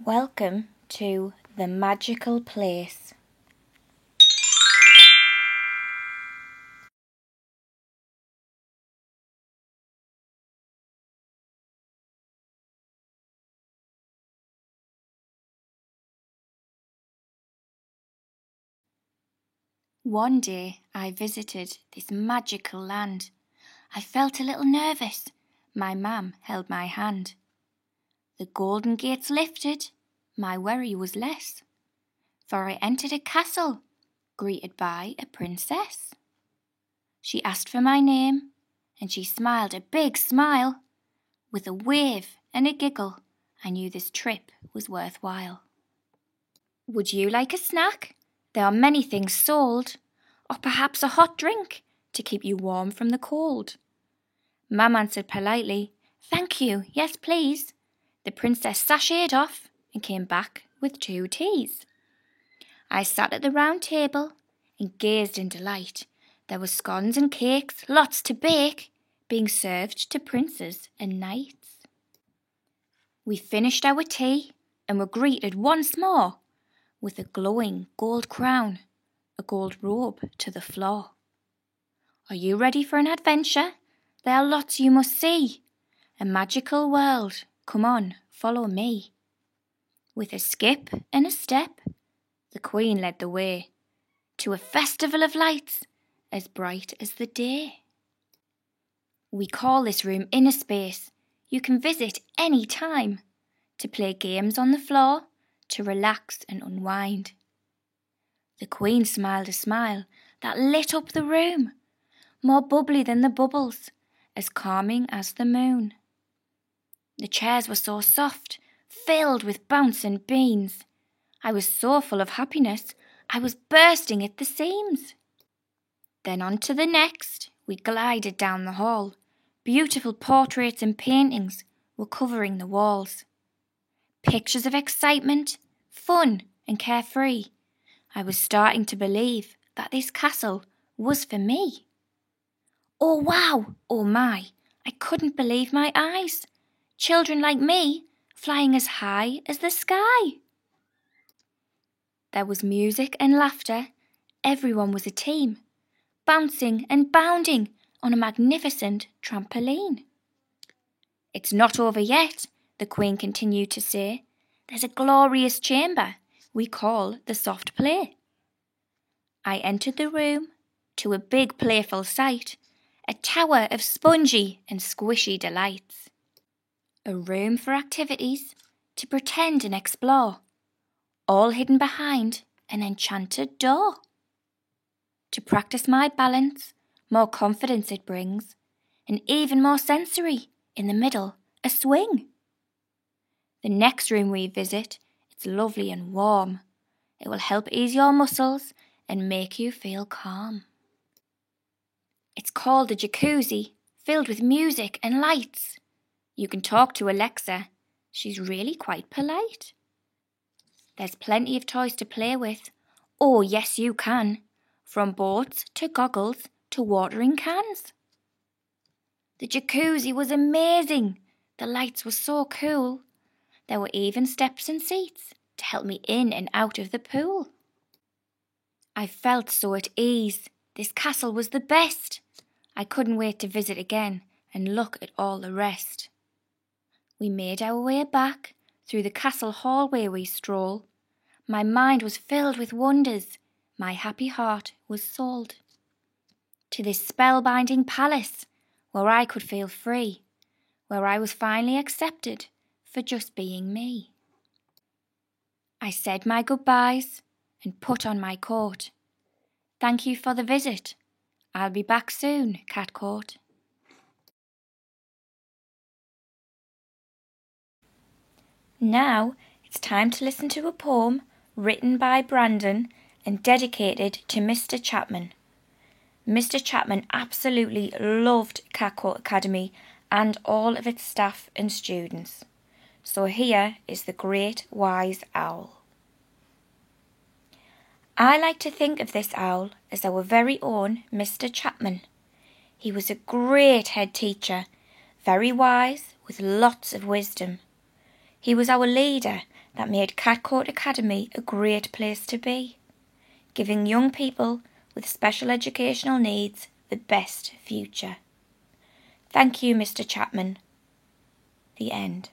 Welcome to the magical place. One day I visited this magical land. I felt a little nervous. My mam held my hand. The golden gates lifted, my worry was less, for I entered a castle, greeted by a princess. She asked for my name, and she smiled a big smile. With a wave and a giggle, I knew this trip was worthwhile. Would you like a snack? There are many things sold, or perhaps a hot drink to keep you warm from the cold. Mam answered politely, "Thank you, yes please." The princess sashayed off and came back with 2 teas. I sat at the round table and gazed in delight. There were scones and cakes, lots to bake, being served to princes and knights. We finished our tea and were greeted once more with a glowing gold crown, a gold robe to the floor. Are you ready for an adventure? There are lots you must see. A magical world, come on, follow me. With a skip and a step, the Queen led the way to a festival of lights as bright as the day. We call this room Inner Space. You can visit any time to play games on the floor, to relax and unwind. The Queen smiled a smile that lit up the room, more bubbly than the bubbles, as calming as the moon. The chairs were so soft, filled with bouncing beans. I was so full of happiness, I was bursting at the seams. Then on to the next, we glided down the hall. Beautiful portraits and paintings were covering the walls. Pictures of excitement, fun and carefree. I was starting to believe that this castle was for me. Oh wow, oh my, I couldn't believe my eyes. Children like me, flying as high as the sky. There was music and laughter. Everyone was a team, bouncing and bounding on a magnificent trampoline. It's not over yet, the Queen continued to say. There's a glorious chamber we call the soft play. I entered the room to a big playful sight, a tower of spongy and squishy delights. A room for activities to pretend and explore, all hidden behind an enchanted door. To practice my balance, more confidence it brings, and even more sensory, in the middle, a swing. The next room we visit, it's lovely and warm. It will help ease your muscles and make you feel calm. It's called a jacuzzi, filled with music and lights. You can talk to Alexa. She's really quite polite. There's plenty of toys to play with. Oh, yes, you can. From boats to goggles to watering cans. The jacuzzi was amazing. The lights were so cool. There were even steps and seats to help me in and out of the pool. I felt so at ease. This castle was the best. I couldn't wait to visit again and look at all the rest. We made our way back. Through the castle hallway we stroll. My mind was filled with wonders. My happy heart was sold to this spellbinding palace where I could feel free, where I was finally accepted for just being me. I said my goodbyes and put on my coat. Thank you for the visit. I'll be back soon, Catcourt. Now it's time to listen to a poem written by Brandon and dedicated to Mr. Chapman. Mr. Chapman absolutely loved Catcourt Academy and all of its staff and students. So here is the Great Wise Owl. I like to think of this owl as our very own Mr. Chapman. He was a great head teacher, very wise with lots of wisdom. He was our leader that made Catcourt Academy a great place to be, giving young people with special educational needs the best future. Thank you, Mr. Chapman. The end.